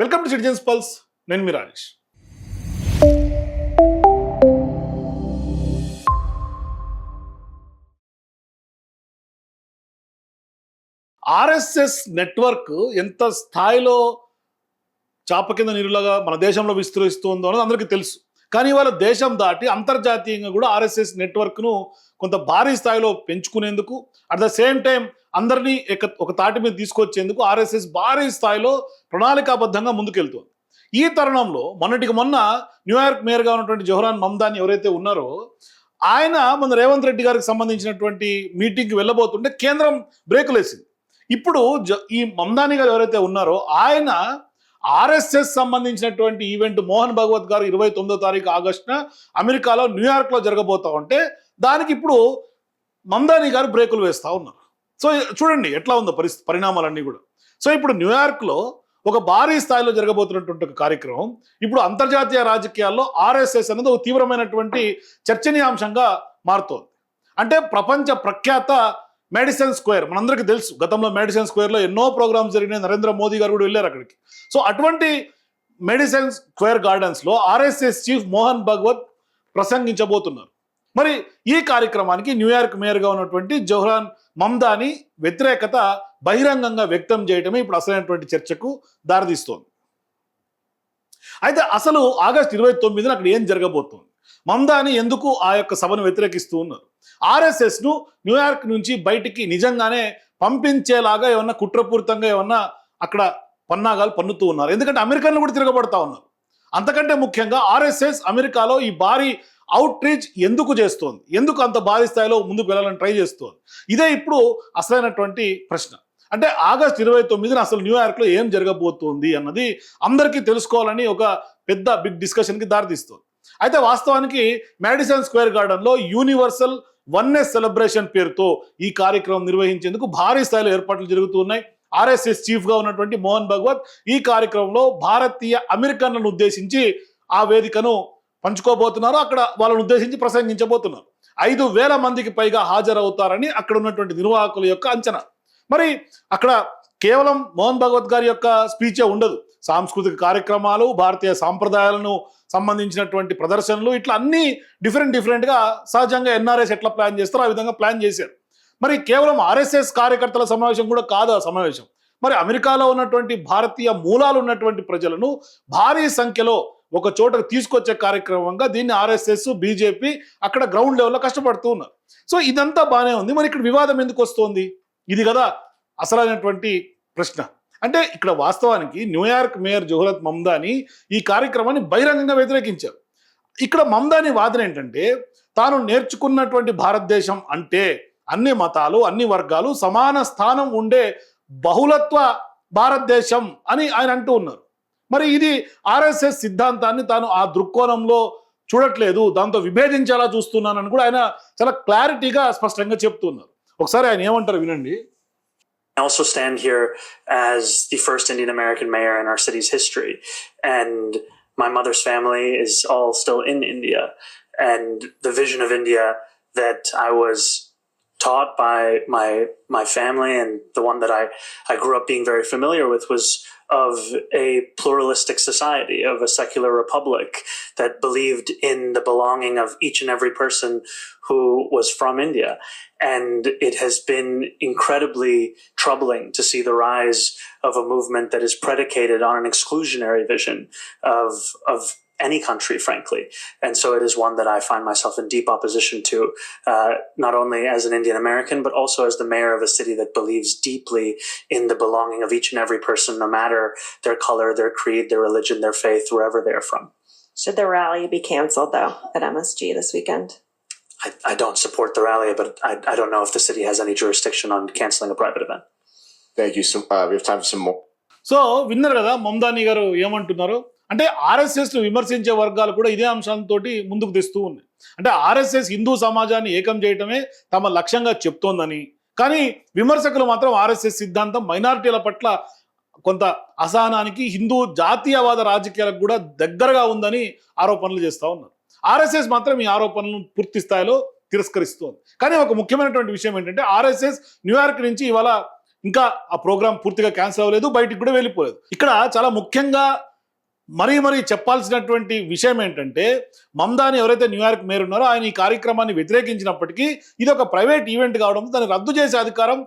Welcome to citizens pulse. నేను మీ Rajesh. RSS network ఎంత స్థాయిలో చాప కింద నీరులాగా మన దేశంలో విస్తరిస్తుందో అన్నది అందరికీ తెలుసు. కానీ వాళ్ళ దేశం దాటి అంతర్జాతీయంగా కూడా ఆర్ఎస్ఎస్ నెట్వర్క్ను కొంత భారీ స్థాయిలో పెంచుకునేందుకు, అట్ ద సేమ్ టైం అందరినీ ఒక తాటి మీద తీసుకొచ్చేందుకు ఆర్ఎస్ఎస్ భారీ స్థాయిలో ప్రణాళికాబద్ధంగా ముందుకెళ్తుంది. ఈ తరుణంలో మొన్నటికి మొన్న న్యూయార్క్ మేయర్గా ఉన్నటువంటి జోహ్రాన్ మమ్దాని ఎవరైతే ఉన్నారో ఆయన మన రేవంత్ రెడ్డి గారికి సంబంధించినటువంటి మీటింగ్కి వెళ్ళబోతుంటే కేంద్రం బ్రేకులు వేసింది. ఇప్పుడు ఈ మమ్దాని గారు ఎవరైతే ఉన్నారో ఆయన ఆర్ఎస్ఎస్ సంబంధించినటువంటి ఈవెంట్ మోహన్ భగవత్ గారు 29వ తారీఖు ఆగస్టున అమెరికాలో న్యూయార్క్లో జరగబోతా ఉంటే దానికి ఇప్పుడు మమ్దాని గారు బ్రేకులు వేస్తూ ఉన్నారు. సో చూడండి ఎట్లా ఉందో పరిణామాలన్నీ కూడా. సో ఇప్పుడు న్యూయార్క్లో ఒక భారీ స్థాయిలో జరగబోతున్నటువంటి ఒక కార్యక్రమం ఇప్పుడు అంతర్జాతీయ రాజకీయాల్లో ఆర్ఎస్ఎస్ అనేది ఒక తీవ్రమైనటువంటి చర్చనీయాంశంగా మారుతోంది. అంటే ప్రపంచ ప్రఖ్యాత మేడిసన్ స్క్వేర్ మనందరికీ తెలుసు, గతంలో మేడిసన్ స్క్వేర్లో ఎన్నో ప్రోగ్రామ్స్ జరిగినాయి, నరేంద్ర మోదీ గారు కూడా వెళ్ళారు అక్కడికి. సో అటువంటి మేడిసన్ స్క్వేర్ గార్డెన్స్లో ఆర్ఎస్ఎస్ చీఫ్ మోహన్ భగవత్ ప్రసంగించబోతున్నారు. మరి ఈ కార్యక్రమానికి న్యూయార్క్ మేయర్గా ఉన్నటువంటి జోహ్రాన్ మమ్దాని వ్యతిరేకత బహిరంగంగా వ్యక్తం చేయడమే ఇప్పుడు అసలైనటువంటి చర్చకు దారితీస్తోంది. అయితే అసలు ఆగస్టు 29న అక్కడ ఏం జరగబోతోంది, మమ్దాని ఎందుకు ఆ యొక్క సభను వ్యతిరేకిస్తూ ఉన్నారు, ఆర్ఎస్ఎస్ను న్యూయార్క్ నుంచి బయటికి నిజంగానే పంపించేలాగా ఏమన్నా కుట్రపూరితంగా ఏమన్నా అక్కడ పన్నాగాలు పన్నుతూ ఉన్నారు, ఎందుకంటే అమెరికన్లు కూడా తిరగబడతా ఉన్నారు. అంతకంటే ముఖ్యంగా ఆర్ఎస్ఎస్ అమెరికాలో ఈ భారీ అవుట్ రీచ్ ఎందుకు చేస్తోంది, ఎందుకు అంత భారీ స్థాయిలో ముందుకు వెళ్ళాలని ట్రై చేస్తోంది, ఇదే ఇప్పుడు అసలైనటువంటి ప్రశ్న. అంటే ఆగస్టు 29న అసలు న్యూయార్క్లో ఏం జరగబోతోంది అన్నది అందరికీ తెలుసుకోవాలని ఒక పెద్ద బిగ్ డిస్కషన్కి దారితీస్తుంది. అయితే వాస్తవానికి మేడిసన్ స్క్వేర్ గార్డెన్లో యూనివర్సల్ వన్నెస్ సెలబ్రేషన్ పేరుతో ఈ కార్యక్రమం నిర్వహించేందుకు భారీ స్థాయిలో ఏర్పాట్లు జరుగుతూ ఉన్నాయి. ఆర్ఎస్ఎస్ చీఫ్గా ఉన్నటువంటి మోహన్ భగవత్ ఈ కార్యక్రమంలో భారతీయ అమెరికన్లను ఉద్దేశించి ఆ వేదికను పంచుకోబోతున్నారు, అక్కడ వాళ్ళను ఉద్దేశించి ప్రసంగించబోతున్నారు. 5,000 మందికి పైగా హాజరవుతారని అక్కడ ఉన్నటువంటి నిర్వాహకుల యొక్క అంచనా. మరి అక్కడ కేవలం మోహన్ భగవత్ గారి యొక్క స్పీచే ఉండదు, సాంస్కృతిక కార్యక్రమాలు, భారతీయ సాంప్రదాయాలను సంబంధించినటువంటి ప్రదర్శనలు, ఇట్లా అన్ని డిఫరెంట్గా సహజంగా ఎన్ఆర్ఎస్ ఎట్లా ప్లాన్ చేస్తారో ఆ విధంగా ప్లాన్ చేశారు. మరి కేవలం ఆర్ఎస్ఎస్ కార్యకర్తల సమావేశం కూడా కాదు ఆ సమావేశం. మరి అమెరికాలో ఉన్నటువంటి భారతీయ మూలాలు ఉన్నటువంటి ప్రజలను భారీ సంఖ్యలో ఒక చోటకు తీసుకొచ్చే కార్యక్రమంగా దీన్ని ఆర్ఎస్ఎస్ బీజేపీ అక్కడ గ్రౌండ్ లెవెల్లో కష్టపడుతూ ఉన్నారు. సో ఇదంతా బాగానే ఉంది, మరి ఇక్కడ వివాదం ఎందుకు వస్తుంది, ఇది కదా అసలైనటువంటి ప్రశ్న. అంటే ఇక్కడ వాస్తవానికి న్యూయార్క్ మేయర్ జోహ్రాన్ మమ్దాని ఈ కార్యక్రమాన్ని బహిరంగంగా వ్యతిరేకించారు. ఇక్కడ మమ్దాని వాదన ఏంటంటే తాను నేర్చుకున్నటువంటి భారతదేశం అంటే అన్ని మతాలు అన్ని వర్గాలు సమాన స్థానం ఉండే బహుళత్వ భారతదేశం అని ఆయన అంటూ ఉన్నారు. మరి ఇది ఆర్ఎస్ఎస్ సిద్ధాంతాన్ని తాను ఆ దృక్కోణంలో చూడట్లేదు, దాంతో విభేదించేలా చూస్తున్నానని కూడా ఆయన చాలా క్లారిటీగా స్పష్టంగా చెప్తున్నారు. ఒకసారి ఆయన ఏమంటారు వినండి. I also stand here as the first Indian American mayor in our city's history, and my mother's family is all still in India, and the vision of India that I was taught by my family and the one that I grew up being very familiar with was of a pluralistic society, of a secular republic that believed in the belonging of each and every person who was from India. And it has been incredibly troubling to see the rise of a movement that is predicated on an exclusionary vision of any country, frankly. And so it is one that I find myself in deep opposition to, not only as an Indian American, but also as the mayor of a city that believes deeply in the belonging of each and every person, no matter their color, their creed, their religion, their faith, wherever they're from. Should the rally be canceled, though, at MSG this weekend? I don't support the rally, but I don't know if the city has any jurisdiction on canceling a private event. Thank you. We have time for some more. So విన్నారు కదా మమ్దాని గారు ఏమంటున్నారు. అంటే ఆర్ఎస్ఎస్ను విమర్శించే వర్గాలు కూడా ఇదే అంశాలతో ముందుకు తెస్తూ ఉన్నాయి. అంటే ఆర్ఎస్ఎస్ హిందూ సమాజాన్ని ఏకం చేయటమే తమ లక్ష్యంగా చెప్తోందని, కానీ విమర్శకులు మాత్రం ఆర్ఎస్ఎస్ సిద్ధాంతం మైనారిటీల పట్ల కొంత అసహనానికి, హిందూ జాతీయవాద రాజకీయాలకు కూడా దగ్గరగా ఉందని ఆరోపణలు చేస్తూ ఉన్నారు. ఆర్ఎస్ఎస్ మాత్రం ఈ ఆరోపణలను పూర్తి స్థాయిలో తిరస్కరిస్తోంది. కానీ ఒక ముఖ్యమైనటువంటి విషయం ఏంటంటే ఆర్ఎస్ఎస్ న్యూయార్క్ నుంచి ఇవాళ ఇంకా ఆ ప్రోగ్రామ్ పూర్తిగా క్యాన్సిల్ అవ్వలేదు, బయటికి కూడా వెళ్ళిపోలేదు. ఇక్కడ చాలా ముఖ్యంగా మరీ చెప్పాల్సినటువంటి విషయం ఏంటంటే, మమ్దాని ఎవరైతే న్యూయార్క్ మేయర్ ఉన్నారో ఆయన ఈ కార్యక్రమాన్ని వ్యతిరేకించినప్పటికీ ఇది ఒక ప్రైవేట్ ఈవెంట్ కావడంతో దాన్ని రద్దు చేసే అధికారం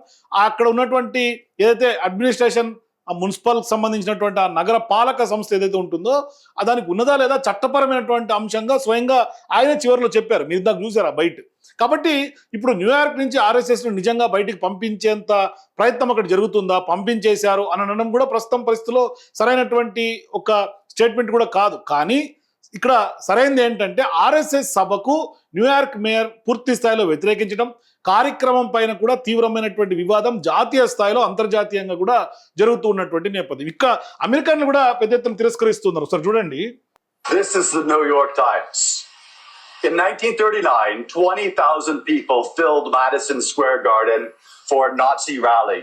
అక్కడ ఉన్నటువంటి ఏదైతే అడ్మినిస్ట్రేషన్, ఆ మున్సిపల్ సంబంధించినటువంటి ఆ నగర పాలక సంస్థ ఏదైతే ఉంటుందో దానికి ఉన్నదా లేదా చట్టపరమైనటువంటి అంశంగా స్వయంగా ఆయన చివరిలో చెప్పారు. మీరు దాకా చూసారా బయట. కాబట్టి ఇప్పుడు న్యూయార్క్ నుంచి ఆర్ఎస్ఎస్ను నిజంగా బయటికి పంపించేంత ప్రయత్నం అక్కడ జరుగుతుందా, పంపించేశారు అని అనడం కూడా ప్రస్తుతం పరిస్థితిలో సరైనటువంటి ఒక స్టేట్మెంట్ కూడా కాదు. కానీ ఇక్కడ సరైనది ఏంటంటే ఆర్ఎస్ఎస్ సభకు న్యూయార్క్ మేయర్ పూర్తి స్థాయిలో వ్యతిరేకించడం, కార్యక్రమం పైన కూడా తీవ్రమైనటువంటి వివాదం జాతీయ స్థాయిలో అంతర్జాతీయంగా కూడా జరుగుతూ ఉన్నటువంటి నేపథ్యం. ఇక్కడ అమెరికన్లు కూడా పెద్ద ఎత్తున తిరస్కరిస్తున్నారు. సార్ చూడండి. This is the New York Times. In 1939, 20,000 people filled Madison Square Garden for a Nazi rally.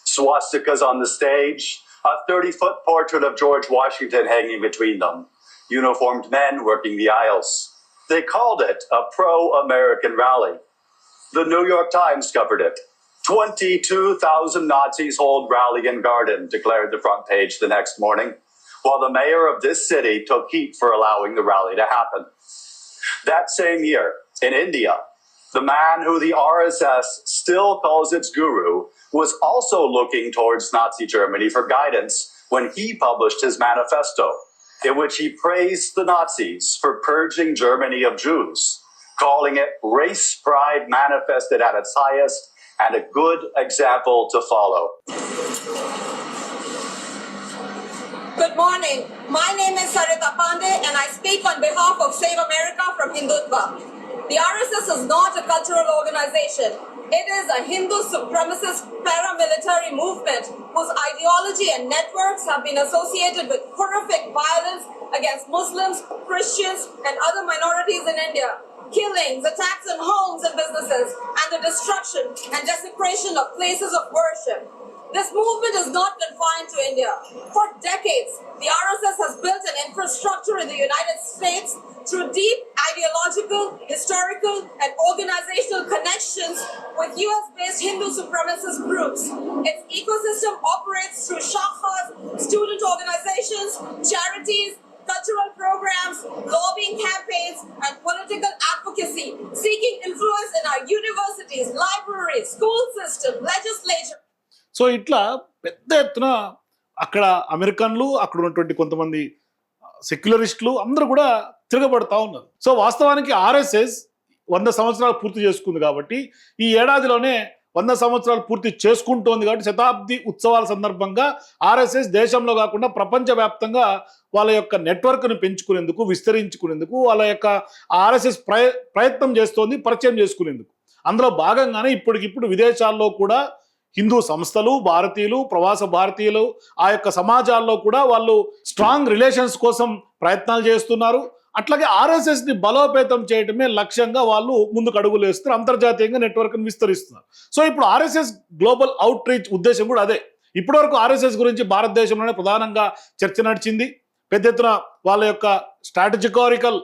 Swastikas on the stage, a 30-foot portrait of George Washington hanging between them. Uniformed men working the aisles. They called it a pro-American rally. The New York Times covered it. 22,000 Nazis hold rally in garden, declared the front page the next morning, while the mayor of this city took heat for allowing the rally to happen. That same year, in India, the man who the RSS still calls its guru was also looking towards Nazi Germany for guidance when he published his manifesto, in which he praised the Nazis for purging Germany of Jews, calling it race pride manifested at its highest and a good example to follow. Good morning. My name is Sarita Pandey and I speak on behalf of Save America from Hindutva. The RSS is not a cultural organization. It is a Hindu supremacist paramilitary movement whose ideology and networks have been associated with horrific violence against Muslims, Christians, and other minorities in India. Killings, attacks on homes and businesses, and the destruction and desecration of places of worship. This movement is not confined to India. For decades, the RSS has built an infrastructure in the United States through deep ideological, historical, and organizational connections with US-based Hindu supremacist groups. Its ecosystem operates through shakhas, student organizations, charities, cultural programs, lobbying campaigns, and political advocacy, seeking influence in our universities, libraries, school system, legislature. So ఇట్లా పెద్ద ఎత్తున అక్కడ అమెరికన్లు, అక్కడ ఉన్నటువంటి కొంతమంది సెక్యులరిస్టులు అందరూ కూడా తిరగబడతా ఉన్నారు. సో వాస్తవానికి ఆర్ఎస్ఎస్ 100 సంవత్సరాలు పూర్తి చేసుకుంది కాబట్టి ఈ ఏడాదిలోనే 100 సంవత్సరాలు పూర్తి చేసుకుంటోంది కాబట్టి శతాబ్ది ఉత్సవాల సందర్భంగా ఆర్ఎస్ఎస్ దేశంలో కాకుండా ప్రపంచవ్యాప్తంగా వాళ్ళ యొక్క నెట్వర్క్ను పెంచుకునేందుకు, విస్తరించుకునేందుకు వాళ్ళ యొక్క ఆర్ఎస్ఎస్ ప్రయత్నం చేస్తోంది పరిచయం చేసుకునేందుకు. అందులో భాగంగానే ఇప్పటికిప్పుడు విదేశాల్లో కూడా హిందూ సంస్థలు, భారతీయులు, ప్రవాస భారతీయులు ఆ యొక్క సమాజాల్లో కూడా వాళ్ళు స్ట్రాంగ్ రిలేషన్స్ కోసం ప్రయత్నాలు చేస్తున్నారు. అట్లాగే ఆర్ఎస్ఎస్ని బలోపేతం చేయడమే లక్ష్యంగా వాళ్ళు ముందుకు అడుగులు వేస్తున్నారు, అంతర్జాతీయంగా నెట్వర్క్ని విస్తరిస్తున్నారు. సో ఇప్పుడు ఆర్ఎస్ఎస్ గ్లోబల్ అవుట్ రీచ్ ఉద్దేశం కూడా అదే. ఇప్పటివరకు ఆర్ఎస్ఎస్ గురించి భారతదేశంలోనే ప్రధానంగా చర్చ నడిచింది. పెద్ద ఎత్తున వాళ్ళ యొక్క స్ట్రాటజికారికల్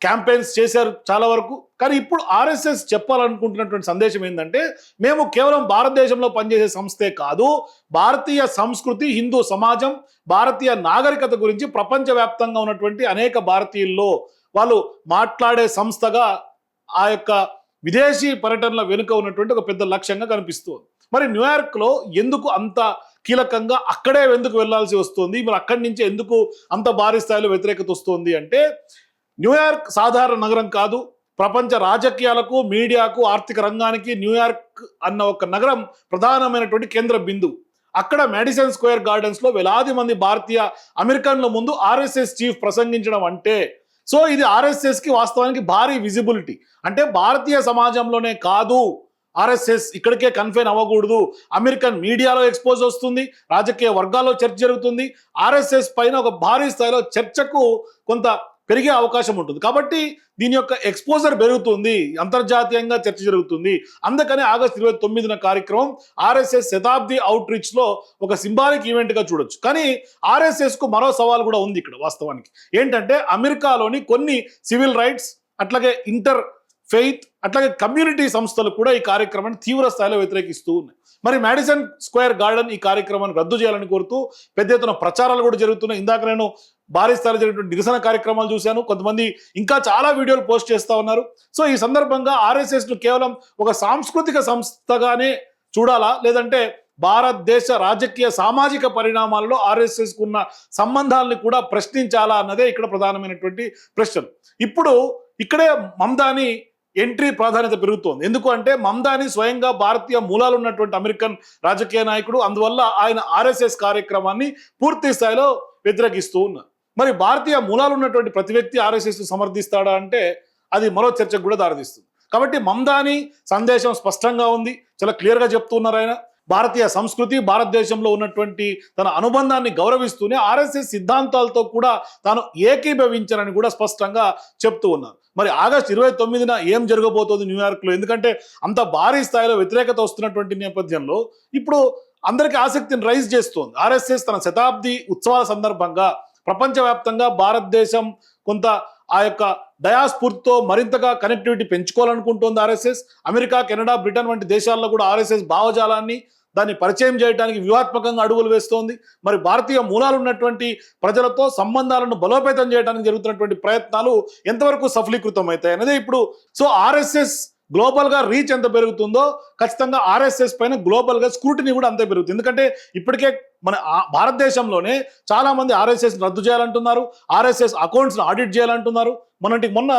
క్యాంపెయిన్స్ చేశారు చాలా వరకు. కానీ ఇప్పుడు ఆర్ఎస్ఎస్ చెప్పాలనుకుంటున్నటువంటి సందేశం ఏంటంటే, మేము కేవలం భారతదేశంలో పనిచేసే సంస్థే కాదు, భారతీయ సంస్కృతి, హిందూ సమాజం, భారతీయ నాగరికత గురించి ప్రపంచవ్యాప్తంగా ఉన్నటువంటి అనేక భారతీయుల్లో వాళ్ళు మాట్లాడే సంస్థగా ఆ యొక్క విదేశీ పర్యటనల వెనుక ఉన్నటువంటి ఒక పెద్ద లక్ష్యంగా కనిపిస్తుంది. మరి న్యూయార్క్లో ఎందుకు అంత కీలకంగా అక్కడే ఎందుకు వెళ్లాల్సి వస్తుంది, మరి అక్కడి నుంచి ఎందుకు అంత భారీ స్థాయిలో వ్యతిరేకత వస్తుంది అంటే, న్యూయార్క్ సాధారణ నగరం కాదు. ప్రపంచ రాజకీయాలకు, మీడియాకు, ఆర్థిక రంగానికి న్యూయార్క్ అన్న ఒక నగరం ప్రధానమైనటువంటి కేంద్ర బిందువు. అక్కడ మేడిసన్ స్క్వేర్ గార్డెన్స్లో వేలాది మంది భారతీయ అమెరికన్ల ముందు ఆర్ఎస్ఎస్ చీఫ్ ప్రసంగించడం అంటే, సో ఇది ఆర్ఎస్ఎస్కి వాస్తవానికి భారీ విజిబిలిటీ. అంటే భారతీయ సమాజంలోనే కాదు, ఆర్ఎస్ఎస్ ఇక్కడికే కన్ఫైన్ అవ్వకూడదు, అమెరికన్ మీడియాలో ఎక్స్పోజ్ వస్తుంది, రాజకీయ వర్గాల్లో చర్చ జరుగుతుంది, ఆర్ఎస్ఎస్ పైన ఒక భారీ స్థాయిలో చర్చకు కొంత పెరిగే అవకాశం ఉంటుంది. కాబట్టి దీని యొక్క ఎక్స్పోజర్ పెరుగుతుంది, అంతర్జాతీయంగా చర్చ జరుగుతుంది. అందుకని ఆగస్టు 29న కార్యక్రమం ఆర్ఎస్ఎస్ శతాబ్ది అవుట్ రీచ్లో ఒక సింబాలిక్ ఈవెంట్గా చూడొచ్చు. కానీ ఆర్ఎస్ఎస్కు మరో సవాల్ కూడా ఉంది ఇక్కడ వాస్తవానికి. ఏంటంటే అమెరికాలోని కొన్ని సివిల్ రైట్స్, అట్లాగే ఇంటర్ ఫెయిత్ అట్లాగే కమ్యూనిటీ సంస్థలు కూడా ఈ కార్యక్రమాన్ని తీవ్ర స్థాయిలో వ్యతిరేకిస్తూ ఉన్నాయి. మరి మాడిసన్ స్క్వేర్ గార్డెన్ ఈ కార్యక్రమాన్ని రద్దు చేయాలని కోరుతూ పెద్ద ఎత్తున ప్రచారాలు కూడా జరుగుతున్నాయి. ఇందాక నేను భారీ స్థాయిలో జరిగినటువంటి నిరసన కార్యక్రమాలు చూశాను. కొంతమంది ఇంకా చాలా వీడియోలు పోస్ట్ చేస్తూ ఉన్నారు. సో ఈ సందర్భంగా ఆర్ఎస్ఎస్ను కేవలం ఒక సాంస్కృతిక సంస్థగానే చూడాలా, లేదంటే భారతదేశ రాజకీయ సామాజిక పరిణామాలలో ఆర్ఎస్ఎస్కు ఉన్న సంబంధాలని కూడా ప్రశ్నించాలా అన్నదే ఇక్కడ ప్రధానమైనటువంటి ప్రశ్న. ఇప్పుడు ఇక్కడే మమ్దాని ఎంట్రీ ప్రాధాన్యత పెరుగుతోంది. ఎందుకు అంటే మమ్దాని స్వయంగా భారతీయ మూలాలు ఉన్నటువంటి అమెరికన్ రాజకీయ నాయకుడు. అందువల్ల ఆయన ఆర్ఎస్ఎస్ కార్యక్రమాన్ని పూర్తి స్థాయిలో వ్యతిరేకిస్తూ ఉన్నారు. మరి భారతీయ మూలాలు ఉన్నటువంటి ప్రతి వ్యక్తి ఆర్ఎస్ఎస్ సమర్థిస్తాడా అంటే అది మరో చర్చకు కూడా దారితీస్తుంది. కాబట్టి మమ్దాని సందేశం స్పష్టంగా ఉంది, చాలా క్లియర్గా చెప్తున్నారు. ఆయన భారతీయ సంస్కృతి, భారతదేశంలో ఉన్నటువంటి తన అనుబంధాన్ని గౌరవిస్తూనే ఆర్ఎస్ఎస్ సిద్ధాంతాలతో కూడా తాను ఏకీభవించనని కూడా స్పష్టంగా చెప్తూ ఉన్నారు. మరి ఆగస్టు 29న ఏం జరగబోతోంది న్యూయార్క్లో? ఎందుకంటే అంత భారీ స్థాయిలో వ్యతిరేకత వస్తున్నటువంటి నేపథ్యంలో ఇప్పుడు అందరికీ ఆసక్తిని రైజ్ చేస్తోంది. ఆర్ఎస్ఎస్ తన శతాబ్ది ఉత్సవాల సందర్భంగా ప్రపంచవ్యాప్తంగా భారతదేశం కొంత ఆ యొక్క డయాస్ఫూర్తితో మరింతగా కనెక్టివిటీ పెంచుకోవాలనుకుంటోంది ఆర్ఎస్ఎస్. అమెరికా, కెనడా, బ్రిటన్ వంటి దేశాల్లో కూడా ఆర్ఎస్ఎస్ భావజాలాన్ని దాన్ని పరిచయం చేయడానికి వ్యూహాత్మకంగా అడుగులు వేస్తోంది. మరి భారతీయ మూలాలు ఉన్నటువంటి ప్రజలతో సంబంధాలను బలోపేతం చేయడానికి జరుగుతున్నటువంటి ప్రయత్నాలు ఎంతవరకు సఫలీకృతం అవుతాయి అనేది ఇప్పుడు. సో ఆర్ఎస్ఎస్ గ్లోబల్ గా రీచ్ ఎంత పెరుగుతుందో ఖచ్చితంగా ఆర్ఎస్ఎస్ పైన గ్లోబల్ గా స్క్రూటినీ కూడా అంతే పెరుగుతుంది. ఎందుకంటే ఇప్పటికే మన భారతదేశంలోనే చాలా మంది ఆర్ఎస్ఎస్ రద్దు చేయాలంటున్నారు, ఆర్ఎస్ఎస్ అకౌంట్స్ ఆడిట్ చేయాలంటున్నారు. మొన్న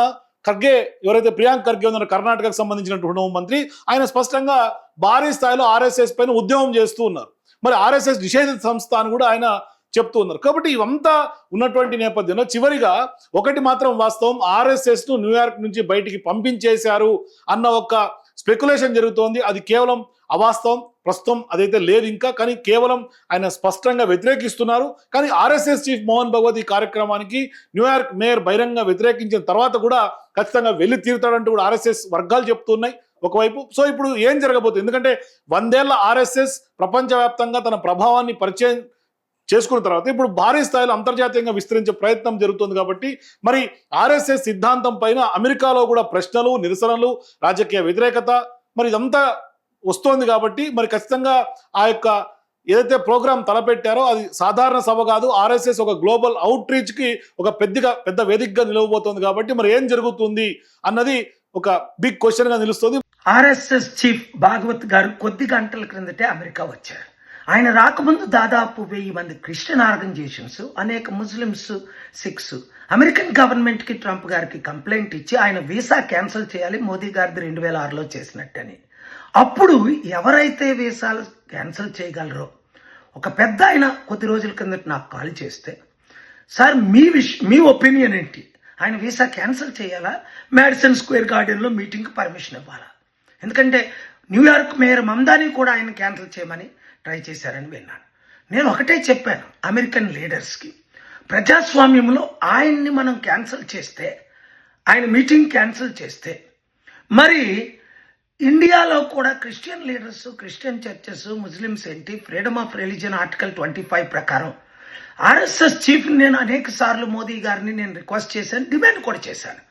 ఖర్గే, ఎవరైతే ప్రియాంక్ ఖర్గే ఉన్నారో కర్ణాటకకు సంబంధించినటువంటి హోంమంత్రి, ఆయన స్పష్టంగా భారీ స్థాయిలో ఆర్ఎస్ఎస్ పైన ఉద్యమం చేస్తూ ఉన్నారు. మరి ఆర్ఎస్ఎస్ నిషేధిత సంస్థ అని కూడా ఆయన చెప్తూ ఉన్నారు. కాబట్టి ఇవంతా ఉన్నటువంటి నేపథ్యంలో చివరిగా ఒకటి మాత్రం వాస్తవం, ఆర్ఎస్ఎస్ ను న్యూయార్క్ నుంచి బయటికి పంపించేశారు అన్న ఒక స్పెక్యులేషన్ జరుగుతోంది. అది కేవలం అవాస్తవం. ప్రస్తుతం అదైతే లేదు ఇంకా, కానీ కేవలం ఆయన స్పష్టంగా వ్యతిరేకిస్తున్నారు. కానీ ఆర్ఎస్ఎస్ చీఫ్ మోహన్ భగవత్ ఈ కార్యక్రమానికి న్యూయార్క్ మేయర్ బహిరంగ వ్యతిరేకించిన తర్వాత కూడా ఖచ్చితంగా వెళ్ళి తీరుతాడంటూ కూడా ఆర్ఎస్ఎస్ వర్గాలు చెప్తున్నాయి ఒకవైపు. సో ఇప్పుడు ఏం జరగబోతుంది? ఎందుకంటే 100 ఏళ్ల ఆర్ఎస్ఎస్ ప్రపంచవ్యాప్తంగా తన ప్రభావాన్ని పరిచయం చేసుకున్న తర్వాత ఇప్పుడు భారీ స్థాయిలో అంతర్జాతీయంగా విస్తరించే ప్రయత్నం జరుగుతుంది. కాబట్టి మరి ఆర్ఎస్ఎస్ సిద్ధాంతం పైన అమెరికాలో కూడా ప్రశ్నలు, నిరసనలు, రాజకీయ వ్యతిరేకత మరి ఇదంతా వస్తోంది. కాబట్టి మరి ఖచ్చితంగా ఆ యొక్క ఏదైతే ప్రోగ్రాం తలపెట్టారో అది సాధారణ సభ కాదు. ఆర్ఎస్ఎస్ ఒక గ్లోబల్ అవుట్ రీచ్ కి ఒక పెద్ద వేదికగా నిలవబోతోంది. కాబట్టి మరి ఏం జరుగుతుంది అన్నది ఒక బిగ్ క్వశ్చన్ గా నిలుస్తుంది. ఆర్ఎస్ఎస్ చీఫ్ భాగవత్ గారు కొద్ది గంటల క్రిందటే అమెరికా వచ్చారు. ఆయన రాకముందు దాదాపు 1000 మంది క్రిస్టియన్ ఆర్గనైజేషన్స్, అనేక ముస్లిమ్స్, సిఖ్స్ అమెరికన్ గవర్నమెంట్ కి, ట్రంప్ గారికి కంప్లైంట్ ఇచ్చి ఆయన వీసా క్యాన్సిల్ చేయాలి, మోదీ గారిది 2006లో చేసినట్టని. అప్పుడు ఎవరైతే వీసాలు క్యాన్సిల్ చేయగలరో ఒక పెద్ద ఆయన కొద్ది రోజుల కిందట నాకు కాల్ చేస్తే, సార్ మీ ఒపీనియన్ ఏంటి? ఆయన వీసా క్యాన్సిల్ చేయాలా, మాడిసన్ స్క్వేర్ గార్డెన్లో మీటింగ్కి పర్మిషన్ ఇవ్వాలా? ఎందుకంటే న్యూయార్క్ మేయర్ మమ్దాని కూడా ఆయన క్యాన్సిల్ చేయమని ట్రై చేశారని విన్నాను. నేను ఒకటే చెప్పాను అమెరికన్ లీడర్స్కి, ప్రజాస్వామ్యంలో ఆయన్ని మనం క్యాన్సిల్ చేస్తే, ఆయన మీటింగ్ క్యాన్సిల్ చేస్తే, మరి ఇండియాలో కూడా Christian leaders, Christian churches, Muslims ఏంటి, ఫ్రీడమ్ ఆఫ్ రిలీజియన్ ఆర్టికల్ 25 ప్రకారం ఆర్ఎస్ఎస్ చీఫ్ నేను అనేక సార్లు మోదీ గారిని నేను రిక్వెస్ట్ చేశాను, డిమాండ్ కూడా చేశాను,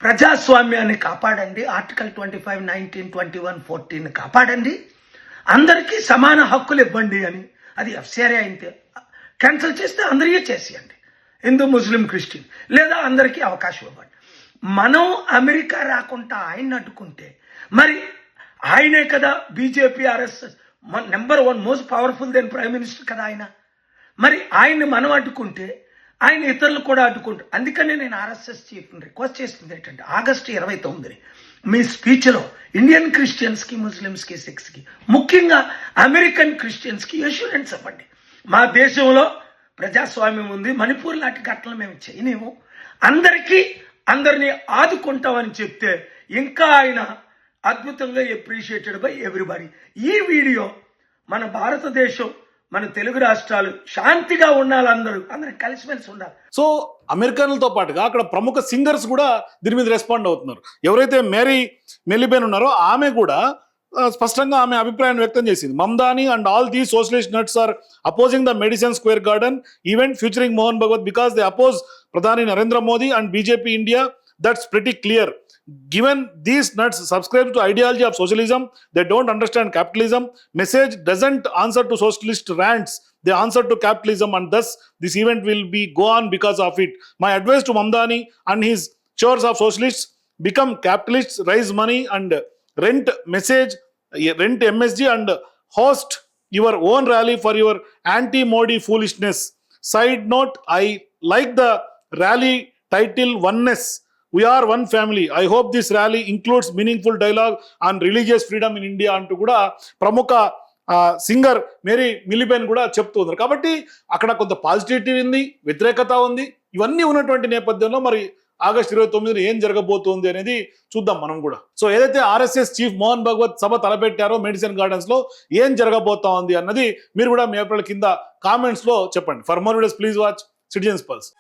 ప్రజాస్వామ్యాన్ని కాపాడండి, ఆర్టికల్ 25, 19, 21, 14 కాపాడండి, అందరికీ సమాన హక్కులు ఇవ్వండి అని. అది ఎఫ్సిఆర్ఏ అయితే క్యాన్సిల్ చేస్తే అందరికీ చేసేయండి, హిందూ, ముస్లిం, క్రిస్టియన్, లేదా అందరికీ అవకాశం ఇవ్వండి. మనం అమెరికా రాకుండా ఆయన్ని అడ్డుకుంటే మరి ఆయనే కదా BJP, RSS number 1 most powerful then prime minister కదా ఆయన. మరి ఆయన్ని మనం అడ్డుకుంటే ఆయన ఇతరులు కూడా అడ్డుకుంటారు. అందుకనే నేను ఆర్ఎస్ఎస్ చీఫ్ని రిక్వెస్ట్ చేస్తుంది ఏంటంటే ఆగస్టు 29 మీ స్పీచ్లో ఇండియన్ క్రిస్టియన్స్కి, ముస్లిమ్స్కి, సిఖ్స్కి, ముఖ్యంగా అమెరికన్ క్రిస్టియన్స్కి అష్యూరెన్స్ ఇవ్వండి. మా దేశంలో ప్రజాస్వామ్యం ఉంది, మణిపూర్ లాంటి ఘటనలు మేము చేయలేము, అందరినీ ఆదుకుంటామని చెప్తే ఇంకా ఆయన అద్భుతంగా అప్రిషియేటెడ్ బై ఎవ్రీబడి. ఈ వీడియో మన భారతదేశం, మన తెలుగు రాష్ట్రాలు శాంతిగా ఉండాలి, అందరూ కలిసిమెలిసి ఉండాలి. సో అమెరికన్లతో పాటుగా అక్కడ ప్రముఖ సింగర్స్ కూడా దీని మీద రెస్పాండ్ అవుతున్నారు. ఎవరైతే మేరీ మెలిబెన్ ఉన్నారో ఆమె కూడా స్పష్టంగా ఆమె అభిప్రాయాన్ని వ్యక్తం చేసింది. Mamdani and all the socialist nuts are opposing the Madison square garden event featuring Mohan Bhagwat because they oppose ప్రధాని Narendra Modi and BJP India. That's pretty clear. given these nuts subscribe to ideology of socialism, they don't understand capitalism. Message doesn't answer to socialist rants, they answer to capitalism, and thus this event will be go on because of it. My advice to Mamdani and his chores of socialists: become capitalists, raise money and rent MSG and host your own rally for your anti-Modi foolishness. Side note, I like the rally title Oneness. We are one family. I hope this rally includes meaningful dialogue on religious freedom in India అంటూ కూడా ప్రముఖ singer Mary మిలిబెన్ కూడా చెప్తూ ఉన్నారు. కాబట్టి అక్కడ కొంత positivity ఉంది, వ్యతిరేకత ఉంది. ఇవన్నీ ఉన్నటువంటి నేపథ్యంలో మరి ఆగస్టు 29న ఏం జరగబోతోంది అనేది చూద్దాం మనం కూడా. సో ఏదైతే ఆర్ఎస్ఎస్ చీఫ్ మోహన్ భగవత్ సభ తలపెట్టారో మెడిసిన్ గార్డెన్స్ లో ఏం జరగబోతా ఉంది అన్నది మీరు కూడా మీ అభిప్రాయాల కింద కామెంట్స్ లో చెప్పండి. For more videos please watch citizens pulse.